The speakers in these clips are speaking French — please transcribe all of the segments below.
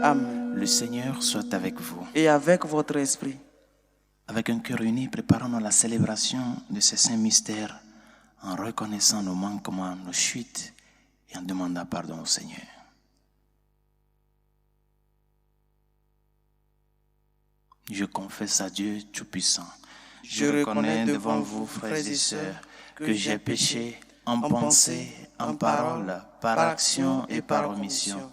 Amen. Le Seigneur soit avec vous. Et avec votre esprit. Avec un cœur uni, préparons-nous à la célébration de ces saints mystères en reconnaissant nos manquements, nos chutes et en demandant pardon au Seigneur. Je confesse à Dieu Tout-Puissant. Je reconnais devant vous, frères et sœurs, que j'ai péché en pensée, en parole, par action et par omission.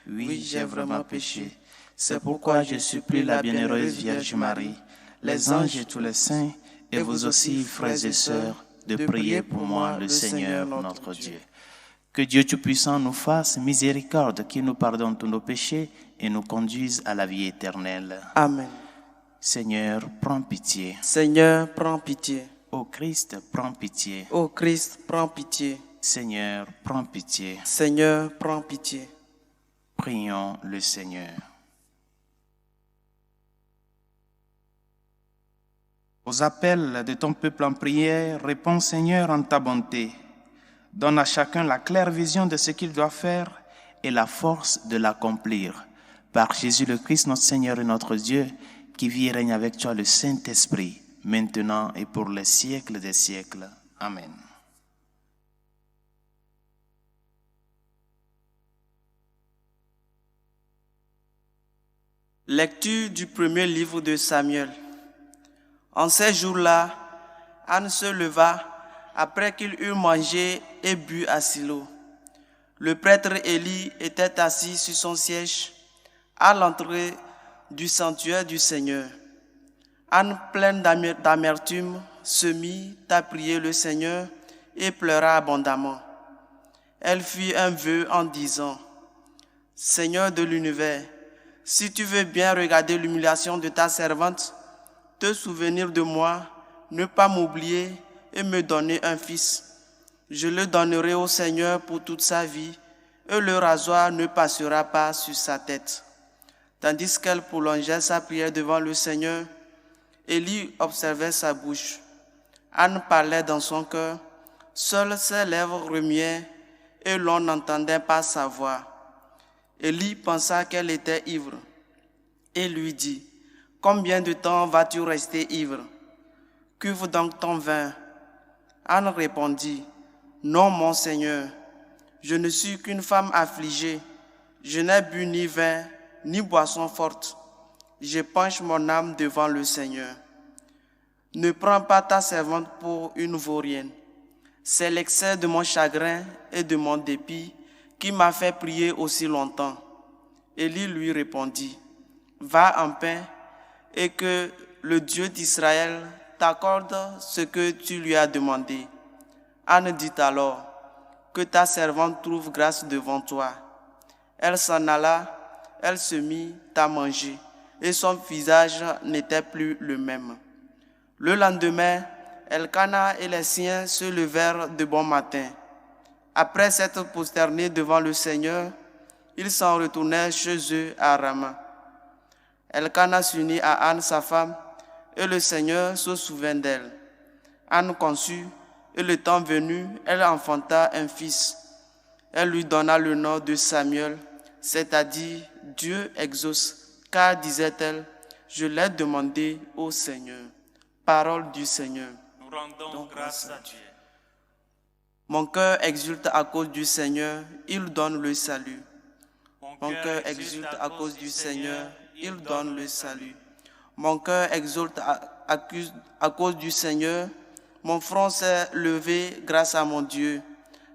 Oui, j'ai vraiment péché. C'est pourquoi je supplie la bienheureuse Vierge Marie, les anges et tous les saints, et vous aussi, frères et sœurs, de prier pour moi, le Seigneur notre Dieu. Que Dieu Tout-Puissant nous fasse miséricorde, qu'il nous pardonne tous nos péchés et nous conduise à la vie éternelle. Amen. Seigneur, prends pitié. Seigneur, prends pitié. Ô Christ, prends pitié. Ô Christ, prends pitié. Seigneur, prends pitié. Seigneur, prends pitié. Prions le Seigneur. Aux appels de ton peuple en prière, réponds Seigneur en ta bonté. Donne à chacun la claire vision de ce qu'il doit faire et la force de l'accomplir. Par Jésus le Christ, notre Seigneur et notre Dieu, qui vit et règne avec toi le Saint-Esprit, maintenant et pour les siècles des siècles. Amen. Lecture du premier livre de Samuel. En ces jours-là, Anne se leva après qu'ils eurent mangé et bu à Silo. Le prêtre Élie était assis sur son siège à l'entrée du sanctuaire du Seigneur. Anne, pleine d'amertume, se mit à prier le Seigneur et pleura abondamment. Elle fit un vœu en disant : « Seigneur de l'univers, si tu veux bien regarder l'humiliation de ta servante, te souvenir de moi, ne pas m'oublier et me donner un fils. Je le donnerai au Seigneur pour toute sa vie, et le rasoir ne passera pas sur sa tête. » Tandis qu'elle prolongeait sa prière devant le Seigneur, Élie observait sa bouche. Anne parlait dans son cœur, seules ses lèvres remuaient et l'on n'entendait pas sa voix. Élie pensa qu'elle était ivre et lui dit : « Combien de temps vas-tu rester ivre ? Cuve donc ton vin. » Anne répondit : « Non, mon Seigneur, je ne suis qu'une femme affligée. Je n'ai bu ni vin, ni boisson forte. Je penche mon âme devant le Seigneur. Ne prends pas ta servante pour une vaurienne. C'est l'excès de mon chagrin et de mon dépit qui m'a fait prier aussi longtemps. » Élie lui répondit : « Va en paix et que le Dieu d'Israël t'accorde ce que tu lui as demandé. » Anne dit alors : « Que ta servante trouve grâce devant toi. » Elle s'en alla, elle se mit à manger, et son visage n'était plus le même. Le lendemain, Elkana et les siens se levèrent de bon matin. Après s'être prosternés devant le Seigneur, ils s'en retournèrent chez eux à Rama. Elkana s'unit à Anne, sa femme, et le Seigneur se souvint d'elle. Anne conçut, et le temps venu, elle enfanta un fils. Elle lui donna le nom de Samuel, c'est-à-dire Dieu exauce, car, disait-elle, je l'ai demandé au Seigneur. Parole du Seigneur. Nous rendons grâce à Dieu. Mon cœur exulte à cause du Seigneur, il donne le salut. Mon cœur exulte à cause du Seigneur, il donne le salut. Mon cœur exulte à cause du Seigneur, mon front s'est levé grâce à mon Dieu.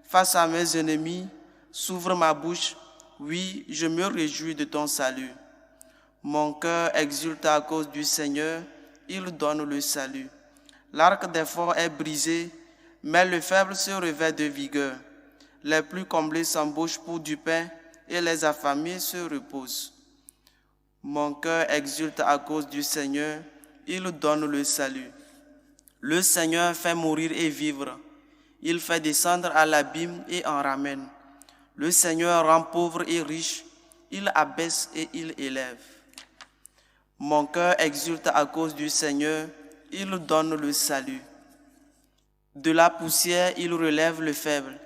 Face à mes ennemis, s'ouvre ma bouche, oui, je me réjouis de ton salut. Mon cœur exulte à cause du Seigneur, il donne le salut. L'arc des forts est brisé, mais le faible se revêt de vigueur. Les plus comblés s'embauchent pour du pain et les affamés se reposent. Mon cœur exulte à cause du Seigneur, il donne le salut. Le Seigneur fait mourir et vivre. Il fait descendre à l'abîme et en ramène. Le Seigneur rend pauvre et riche. Il abaisse et il élève. Mon cœur exulte à cause du Seigneur. Il donne le salut. De la poussière, il relève le faible.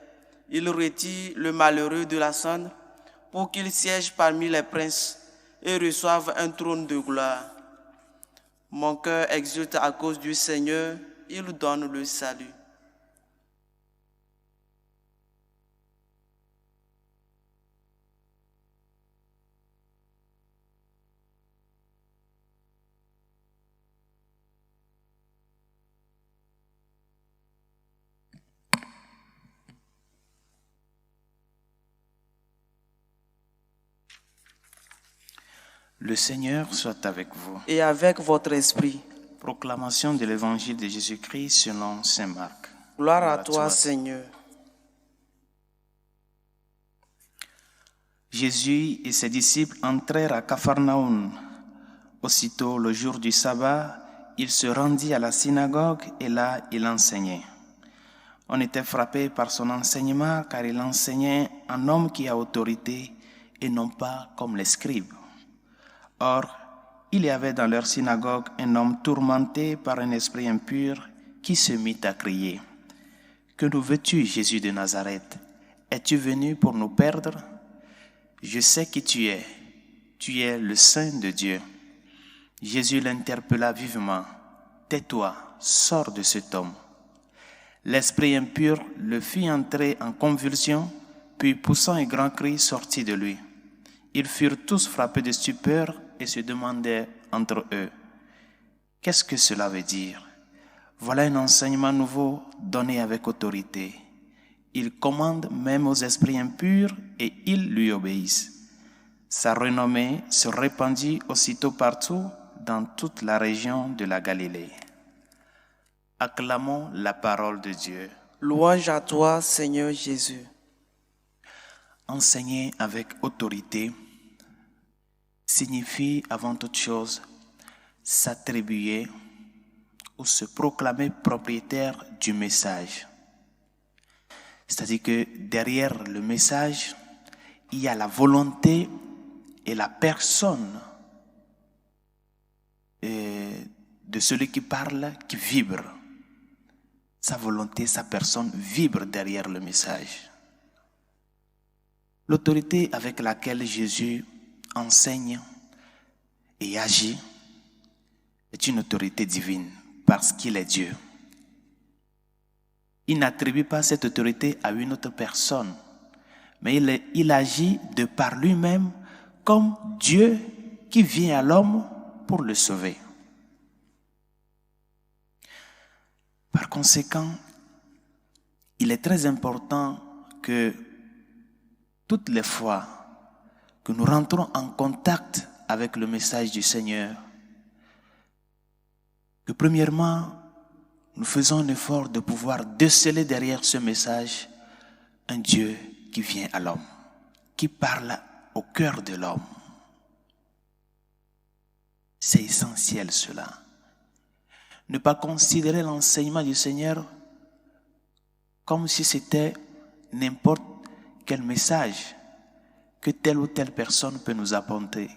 Il retire le malheureux de la cendre pour qu'il siège parmi les princes. et reçoivent un trône de gloire. Mon cœur exulte à cause du Seigneur, il donne le salut. Le Seigneur soit avec vous. Et avec votre esprit. Proclamation de l'évangile de Jésus-Christ selon saint Marc. Gloire à toi, Seigneur. Jésus et ses disciples entrèrent à Capharnaüm. Aussitôt, le jour du sabbat, il se rendit à la synagogue et là, il enseignait. On était frappé par son enseignement car il enseignait un homme qui a autorité et non pas comme les scribes. Or, il y avait dans leur synagogue un homme tourmenté par un esprit impur qui se mit à crier. « Que nous veux-tu, Jésus de Nazareth? Es-tu venu pour nous perdre? Je sais qui tu es le Saint de Dieu. » Jésus l'interpella vivement. « Tais-toi, sors de cet homme. » L'esprit impur le fit entrer en convulsion, puis poussant un grand cri sortit de lui. Ils furent tous frappés de stupeur et se demandaient entre eux, « Qu'est-ce que cela veut dire? Voilà un enseignement nouveau donné avec autorité. Il commande même aux esprits impurs et ils lui obéissent. » Sa renommée se répandit aussitôt partout dans toute la région de la Galilée. Acclamons la parole de Dieu. Louange à toi, Seigneur Jésus. Enseigner avec autorité signifie avant toute chose s'attribuer ou se proclamer propriétaire du message. C'est-à-dire que derrière le message, il y a la volonté et la personne de celui qui parle qui vibre. Sa volonté, sa personne vibre derrière le message. L'autorité avec laquelle Jésus enseigne et agit est une autorité divine parce qu'il est Dieu. Il n'attribue pas cette autorité à une autre personne, mais il agit de par lui-même comme Dieu qui vient à l'homme pour le sauver. Par conséquent, il est très important que toutes les fois que nous rentrons en contact avec le message du Seigneur, que premièrement, nous faisons un effort de pouvoir déceler derrière ce message un Dieu qui vient à l'homme, qui parle au cœur de l'homme. C'est essentiel cela. Ne pas considérer l'enseignement du Seigneur comme si c'était n'importe quel message que telle ou telle personne peut nous apporter,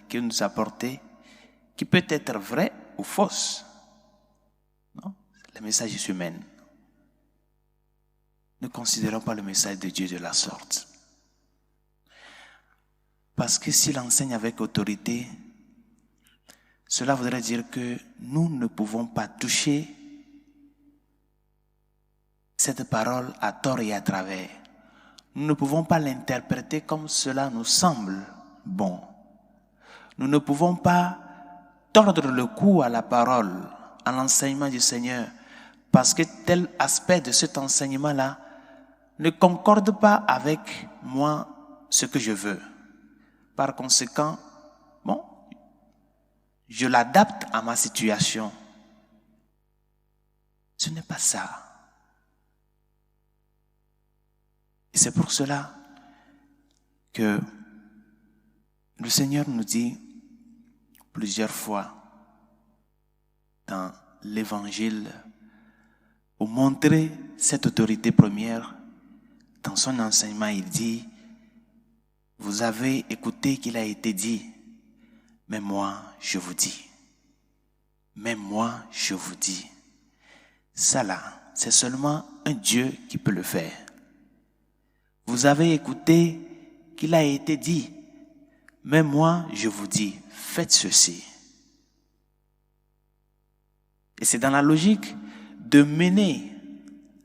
qui peut être vrai ou fausse. Non, le message est humain. Ne considérons pas le message de Dieu de la sorte. Parce que s'il enseigne avec autorité, cela voudrait dire que nous ne pouvons pas toucher cette parole à tort et à travers. Nous ne pouvons pas l'interpréter comme cela nous semble bon. Nous ne pouvons pas tordre le cou à la parole, à l'enseignement du Seigneur, parce que tel aspect de cet enseignement-là ne concorde pas avec moi ce que je veux. Par conséquent, je l'adapte à ma situation. Ce n'est pas ça. Et c'est pour cela que le Seigneur nous dit plusieurs fois dans l'Évangile, pour montrer cette autorité première, dans son enseignement, il dit, vous avez écouté qu'il a été dit, mais moi, je vous dis. Mais moi, je vous dis. Ça là, c'est seulement un Dieu qui peut le faire. Vous avez écouté qu'il a été dit, Mais moi, je vous dis, faites ceci. Et c'est dans la logique de mener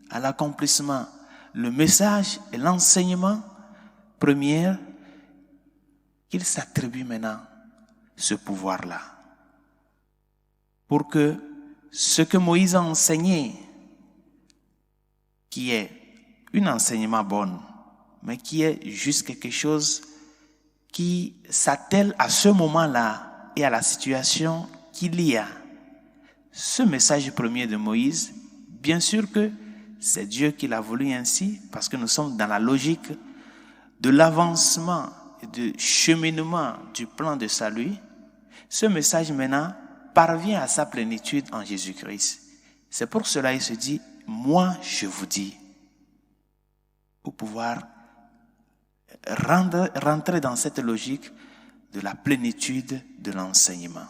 à l'accomplissement le message et l'enseignement premier qu'il s'attribue maintenant ce pouvoir-là. Pour que ce que Moïse a enseigné, qui est un enseignement bon, mais qui est juste quelque chose qui s'attelle à ce moment-là et à la situation qu'il y a. Ce message premier de Moïse, bien sûr que c'est Dieu qui l'a voulu ainsi, parce que nous sommes dans la logique de l'avancement et du cheminement du plan de salut. Ce message maintenant parvient à sa plénitude en Jésus-Christ. C'est pour cela qu'il se dit, moi je vous dis, pour pouvoir rentrer dans cette logique de la plénitude de l'enseignement.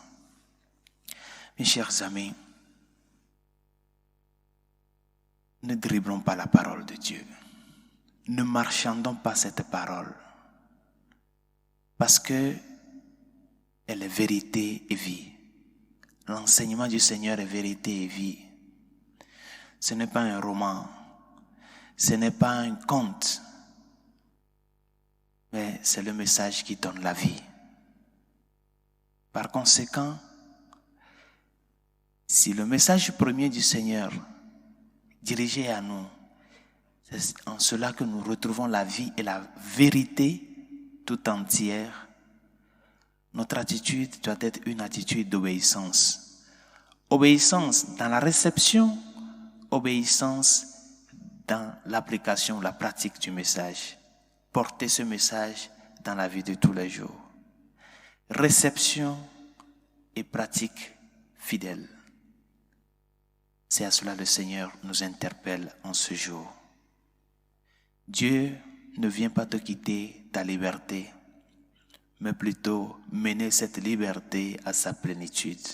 Mes chers amis, ne dribblons pas la parole de Dieu. Ne marchandons pas cette parole. Parce que elle est vérité et vie. L'enseignement du Seigneur est vérité et vie. Ce n'est pas un roman. Ce n'est pas un conte. Mais c'est le message qui donne la vie. Par conséquent, si le message premier du Seigneur dirigé à nous, c'est en cela que nous retrouvons la vie et la vérité tout entière, notre attitude doit être une attitude d'obéissance. Obéissance dans la réception, obéissance dans l'application, la pratique du message. Porter ce message dans la vie de tous les jours. Réception et pratique fidèle. C'est à cela que le Seigneur nous interpelle en ce jour. Dieu ne vient pas te quitter ta liberté, mais plutôt mener cette liberté à sa plénitude.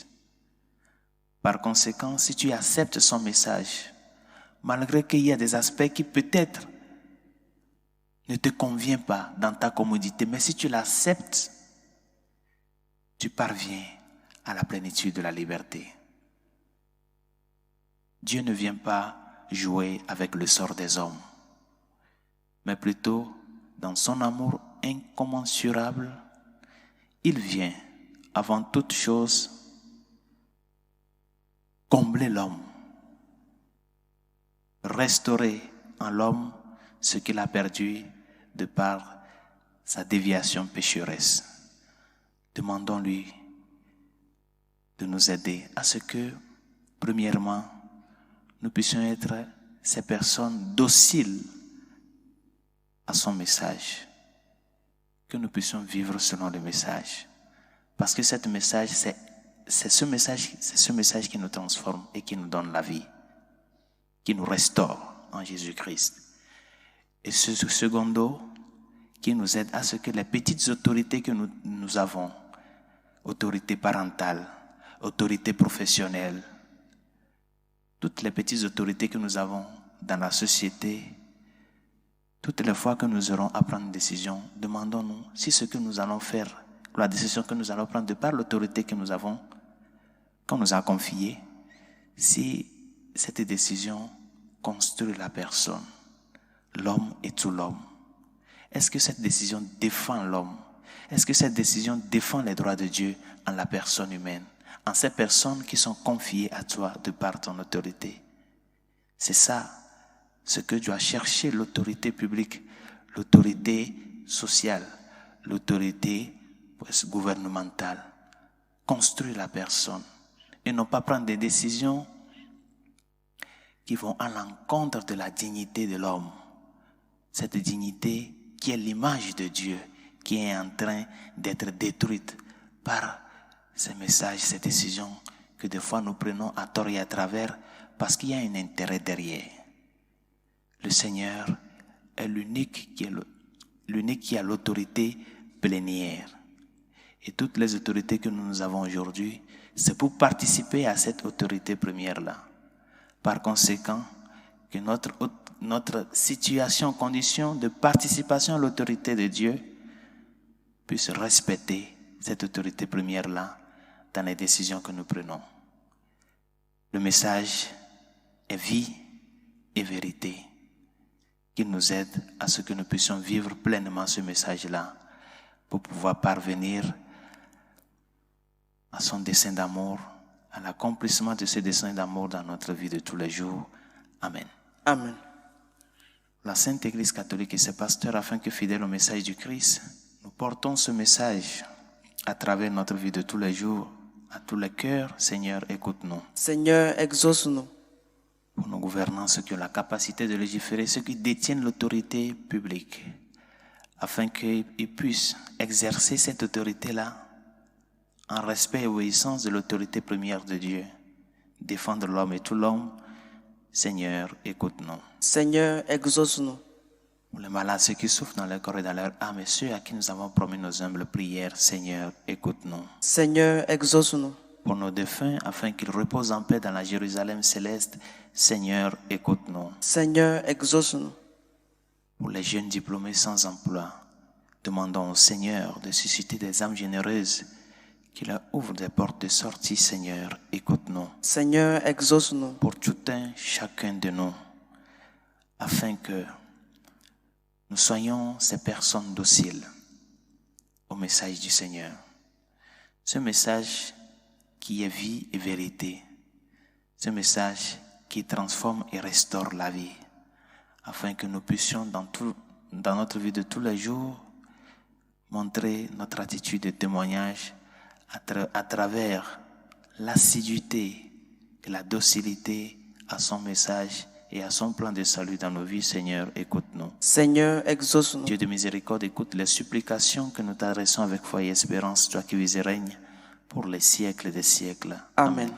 Par conséquent, si tu acceptes son message, malgré qu'il y a des aspects qui peut-être ne te conviennent pas dans ta commodité, mais si tu l'acceptes, tu parviens à la plénitude de la liberté. Dieu ne vient pas jouer avec le sort des hommes, mais plutôt dans son amour incommensurable, il vient avant toute chose combler l'homme, restaurer en l'homme ce qu'il a perdu de par sa déviation pécheresse. Demandons-lui de nous aider à ce que, premièrement, nous puissions être ces personnes dociles à son message, que nous puissions vivre selon le message. Parce que ce message, c'est ce message qui nous transforme et qui nous donne la vie, qui nous restaure en Jésus-Christ. Et ce secondo, qui nous aide à ce que les petites autorités que nous avons, autorité parentale, autorité professionnelle, toutes les petites autorités que nous avons dans la société, toutes les fois que nous aurons à prendre une décision, demandons-nous si ce que nous allons faire, la décision que nous allons prendre de par l'autorité que nous avons, qu'on nous a confiée, si cette décision construit la personne, l'homme et tout l'homme. Est-ce que cette décision défend l'homme? Est-ce que cette décision défend les droits de Dieu en la personne humaine, en ces personnes qui sont confiées à toi de par ton autorité? C'est ça ce que doit chercher l'autorité publique, l'autorité sociale, l'autorité gouvernementale. Construire la personne et non pas prendre des décisions qui vont à l'encontre de la dignité de l'homme. Cette dignité qui est l'image de Dieu, qui est en train d'être détruite par ces messages, ces décisions que des fois nous prenons à tort et à travers parce qu'il y a un intérêt derrière. Le Seigneur est l'unique qui a l'autorité plénière. Et toutes les autorités que nous avons aujourd'hui, c'est pour participer à cette autorité première-là. Par conséquent, que notre situation, condition de participation à l'autorité de Dieu puisse respecter cette autorité première-là dans les décisions que nous prenons. Le message est vie et vérité. Qu'il nous aide à ce que nous puissions vivre pleinement ce message-là pour pouvoir parvenir à son dessein d'amour, à l'accomplissement de ce dessein d'amour dans notre vie de tous les jours. Amen. Amen. La Sainte Église catholique et ses pasteurs, afin que fidèles au message du Christ, nous portons ce message à travers notre vie de tous les jours, à tous les cœurs. Seigneur, écoute-nous. Seigneur, exauce-nous. Pour nos gouvernants, ceux qui ont la capacité de légiférer, ceux qui détiennent l'autorité publique, afin qu'ils puissent exercer cette autorité-là en respect et obéissance de l'autorité première de Dieu, défendre l'homme et tout l'homme. Seigneur, écoute-nous. Seigneur, exauce-nous. Pour les malades, ceux qui souffrent dans leur corps et dans leur âme, et ceux à qui nous avons promis nos humbles prières, Seigneur, écoute-nous. Seigneur, exauce-nous. Pour nos défunts, afin qu'ils reposent en paix dans la Jérusalem céleste, Seigneur, écoute-nous. Seigneur, exauce-nous. Pour les jeunes diplômés sans emploi, demandons au Seigneur de susciter des âmes généreuses qui leur ouvrent des portes de sortie. Seigneur, écoute-nous. Seigneur, exauce-nous. Pour tout un chacun de nous, afin que nous soyons ces personnes dociles au message du Seigneur. Ce message qui est vie et vérité. Ce message qui transforme et restaure la vie. Afin que nous puissions dans notre vie de tous les jours montrer notre attitude de témoignage à travers l'assiduité et la docilité à son message et à son plan de salut dans nos vies. Seigneur, écoute-nous. Seigneur, exauce-nous. Dieu de miséricorde, écoute les supplications que nous t'adressons avec foi et espérance, toi qui vis et règnes pour les siècles des siècles. Amen.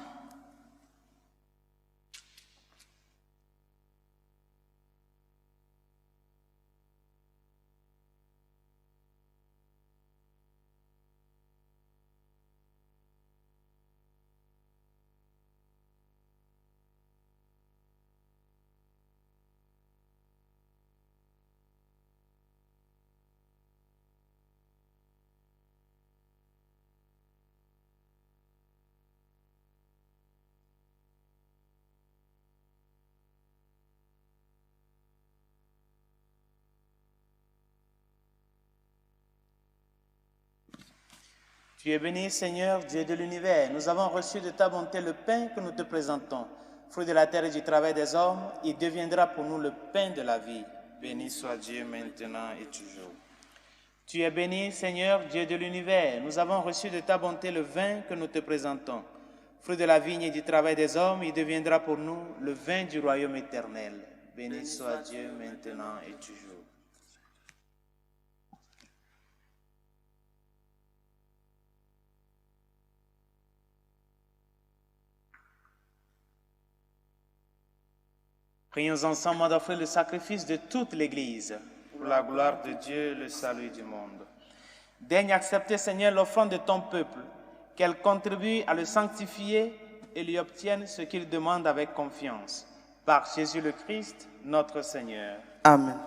Tu es béni, Seigneur, Dieu de l'univers. Nous avons reçu de ta bonté le pain que nous te présentons. Fruit de la terre et du travail des hommes, il deviendra pour nous le pain de la vie. Béni soit Dieu maintenant et toujours. Tu es béni, Seigneur, Dieu de l'univers. Nous avons reçu de ta bonté le vin que nous te présentons. Fruit de la vigne et du travail des hommes, il deviendra pour nous le vin du royaume éternel. Béni soit Dieu maintenant et toujours. Prions ensemble d'offrir le sacrifice de toute l'Église pour la gloire de Dieu, le salut du monde. Daigne accepter, Seigneur, l'offrande de ton peuple, qu'elle contribue à le sanctifier et lui obtienne ce qu'il demande avec confiance. Par Jésus le Christ, notre Seigneur. Amen.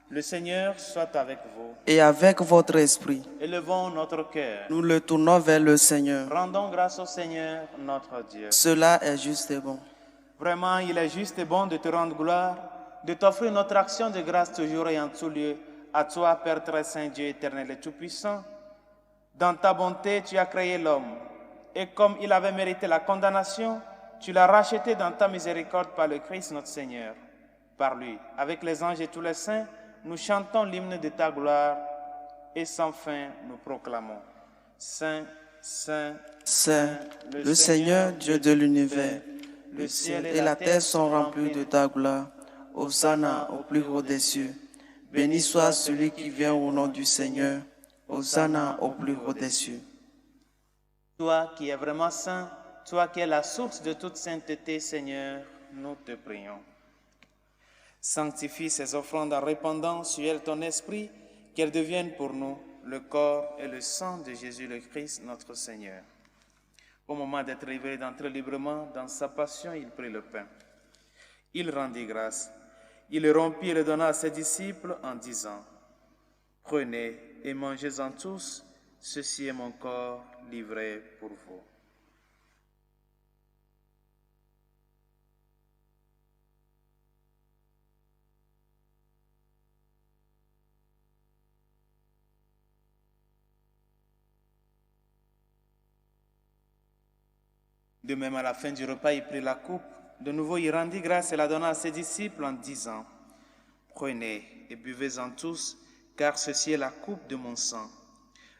Le Seigneur soit avec vous. Et avec votre esprit, Élevons notre cœur. nous le tournons vers le Seigneur. Rendons grâce au Seigneur, notre Dieu. Cela est juste et bon. Vraiment, il est juste et bon de te rendre gloire, de t'offrir notre action de grâce toujours et en tout lieu, à toi, Père très saint, Dieu éternel et tout-puissant. Dans ta bonté, tu as créé l'homme, et comme il avait mérité la condamnation, tu l'as racheté dans ta miséricorde par le Christ notre Seigneur. Par lui, avec les anges et tous les saints, nous chantons l'hymne de ta gloire, et sans fin nous proclamons. Saint, Saint, Saint, le Seigneur, Dieu de l'univers. Le ciel et la terre sont remplis de ta gloire. Hosanna au plus haut des cieux. Béni soit celui qui vient au nom du Seigneur. Hosanna au plus haut des cieux. Toi qui es vraiment saint, toi qui es la source de toute sainteté, Seigneur, nous te prions. Sanctifie ces offrandes en répandant sur elles ton esprit, qu'elles deviennent pour nous le corps et le sang de Jésus le Christ, notre Seigneur. Au moment d'être livré d'entrer librement dans sa passion, il prit le pain. Il rendit grâce. Il le rompit et le donna à ses disciples en disant « Prenez et mangez-en tous, ceci est mon corps livré pour vous. De même, à la fin du repas, il prit la coupe. De nouveau, il rendit grâce et la donna à ses disciples en disant, « Prenez et buvez-en tous, car ceci est la coupe de mon sang,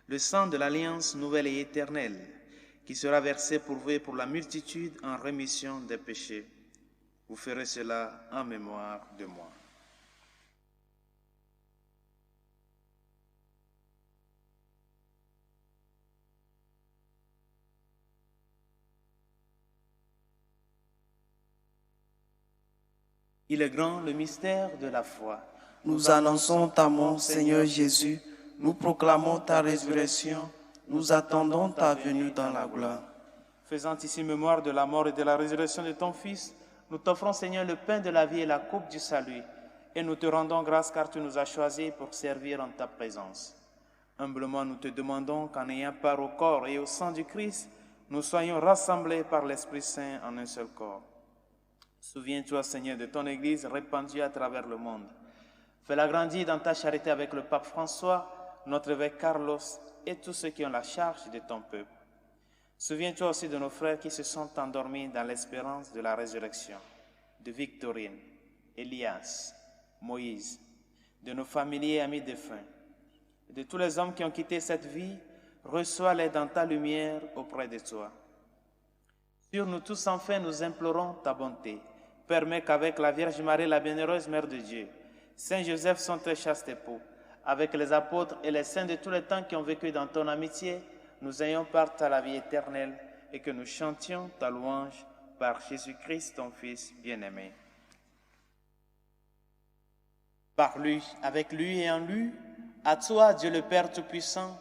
le sang de l'alliance nouvelle et éternelle, qui sera versé pour vous et pour la multitude en rémission des péchés. Vous ferez cela en mémoire de moi. » Il est grand le mystère de la foi. Nous annonçons ta mort, Seigneur Jésus. Nous proclamons ta résurrection. Nous attendons ta venue dans la gloire. Faisant ici mémoire de la mort et de la résurrection de ton Fils, nous t'offrons, Seigneur, le pain de la vie et la coupe du salut. Et nous te rendons grâce car tu nous as choisis pour servir en ta présence. Humblement, nous te demandons qu'en ayant part au corps et au sang du Christ, nous soyons rassemblés par l'Esprit Saint en un seul corps. Souviens-toi, Seigneur, de ton Église répandue à travers le monde. Fais-la grandir dans ta charité avec le pape François, notre évêque Carlos et tous ceux qui ont la charge de ton peuple. Souviens-toi aussi de nos frères qui se sont endormis dans l'espérance de la résurrection, de Victorine, Elias, Moïse, de nos familiers et amis défunts, et de tous les hommes qui ont quitté cette vie. Reçois-les dans ta lumière auprès de toi. Sur nous tous, enfin, nous implorons ta bonté. Permets qu'avec la Vierge Marie, la bienheureuse Mère de Dieu, Saint Joseph, son très chaste époux, avec les apôtres et les saints de tous les temps qui ont vécu dans ton amitié, nous ayons part à la vie éternelle et que nous chantions ta louange par Jésus-Christ, ton Fils bien-aimé. Par lui, avec lui et en lui, à toi, Dieu le Père Tout-Puissant,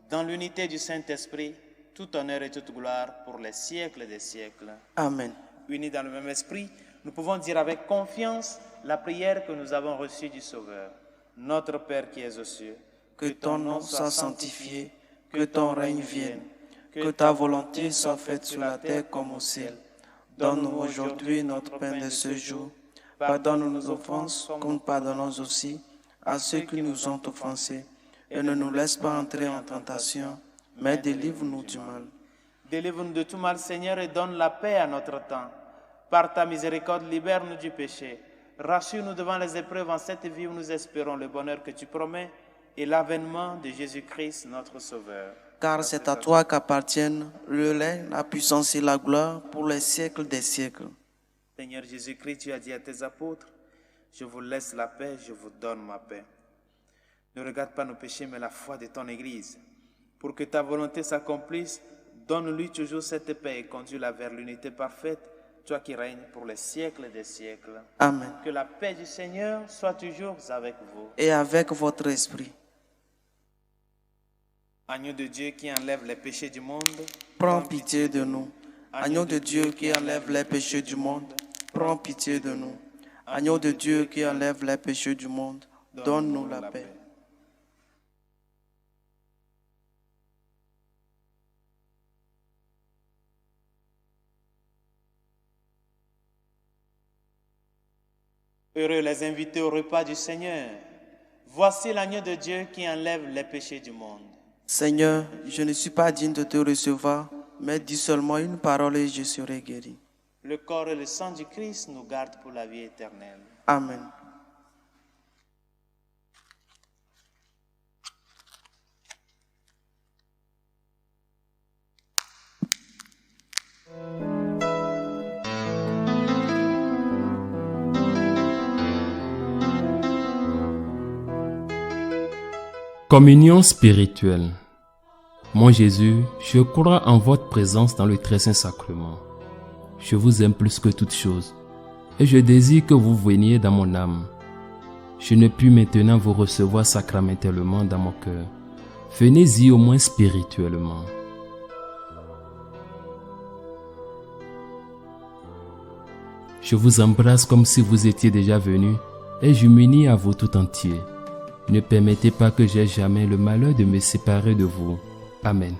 dans l'unité du Saint-Esprit, tout honneur et toute gloire pour les siècles des siècles. Amen. Unis dans le même esprit, nous pouvons dire avec confiance la prière que nous avons reçue du Sauveur. Notre Père qui es aux cieux, que ton nom soit sanctifié, que ton règne vienne, que ta volonté soit faite sur la terre comme au ciel. Donne-nous aujourd'hui notre pain de ce jour. Pardonne nos offenses, comme nous pardonnons aussi à ceux qui nous ont offensés. Et ne nous laisse pas entrer en tentation, mais délivre-nous du mal. Délivre-nous de tout mal, Seigneur, et donne la paix à notre temps. Par ta miséricorde, libère-nous du péché. Rassure-nous devant les épreuves en cette vie où nous espérons le bonheur que tu promets et l'avènement de Jésus-Christ, notre Sauveur. Car c'est à toi qu'appartiennent le règne, la puissance et la gloire pour les siècles des siècles. Seigneur Jésus-Christ, tu as dit à tes apôtres, « Je vous laisse la paix, je vous donne ma paix. » Ne regarde pas nos péchés, mais la foi de ton Église. Pour que ta volonté s'accomplisse, donne-lui toujours cette paix et conduis-la vers l'unité parfaite, toi qui règnes pour les siècles des siècles. Amen. Que la paix du Seigneur soit toujours avec vous. Et avec votre esprit. Agneau de Dieu qui enlève les péchés du monde, prends pitié de nous. Agneau de Dieu qui enlève les péchés du monde, prends pitié de nous. Agneau de Dieu qui enlève les péchés du monde, donne-nous la paix. Heureux les invités au repas du Seigneur. Voici l'agneau de Dieu qui enlève les péchés du monde. Seigneur, je ne suis pas digne de te recevoir, mais dis seulement une parole et je serai guéri. Le corps et le sang du Christ nous gardent pour la vie éternelle. Amen. Communion spirituelle. Mon Jésus, je crois en votre présence dans le très saint sacrement. Je vous aime plus que toute chose et je désire que vous veniez dans mon âme. Je ne puis maintenant vous recevoir sacramentellement dans mon cœur. Venez-y au moins spirituellement. Je vous embrasse comme si vous étiez déjà venu et je m'unis à vous tout entier. Ne permettez pas que j'aie jamais le malheur de me séparer de vous. Amen.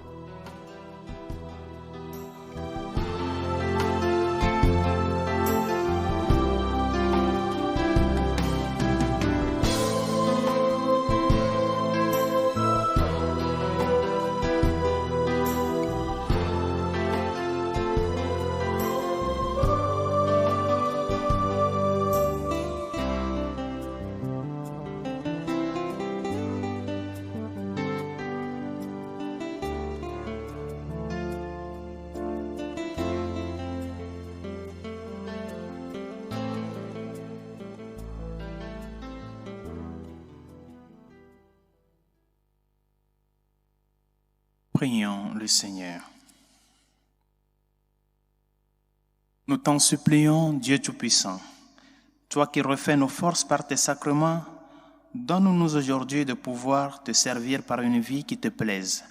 Prions le Seigneur. Nous t'en supplions, Dieu Tout-Puissant, toi qui refais nos forces par tes sacrements, donne-nous aujourd'hui de pouvoir te servir par une vie qui te plaise.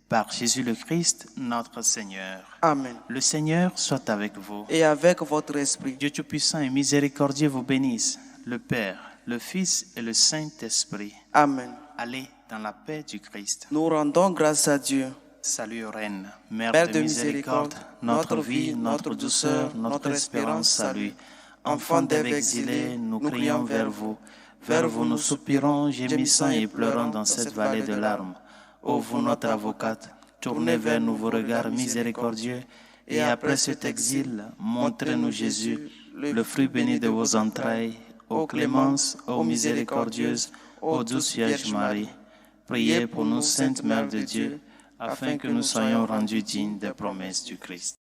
Par Jésus le Christ, notre Seigneur. Amen. Le Seigneur soit avec vous. Et avec votre esprit. Dieu Tout-Puissant et miséricordieux vous bénisse, le Père, le Fils et le Saint-Esprit. Amen. Allez dans la paix du Christ. Nous rendons grâce à Dieu. Salut, Reine, Mère Père de miséricorde, notre vie, notre douceur, notre espérance, salut. Enfants d'Ève exilés, nous crions vers vous. Vers vous nous soupirons, gémissant et pleurant dans cette vallée de larmes. Ô vous, notre avocate, tournez vers nous vos regards miséricordieux, et après cet exil, montrez-nous Jésus, le fruit béni de vos entrailles. Ô clémence, ô miséricordieuse, ô douce Vierge Marie, priez pour nous, Sainte Mère de Dieu, afin que nous soyons rendus dignes des promesses du Christ.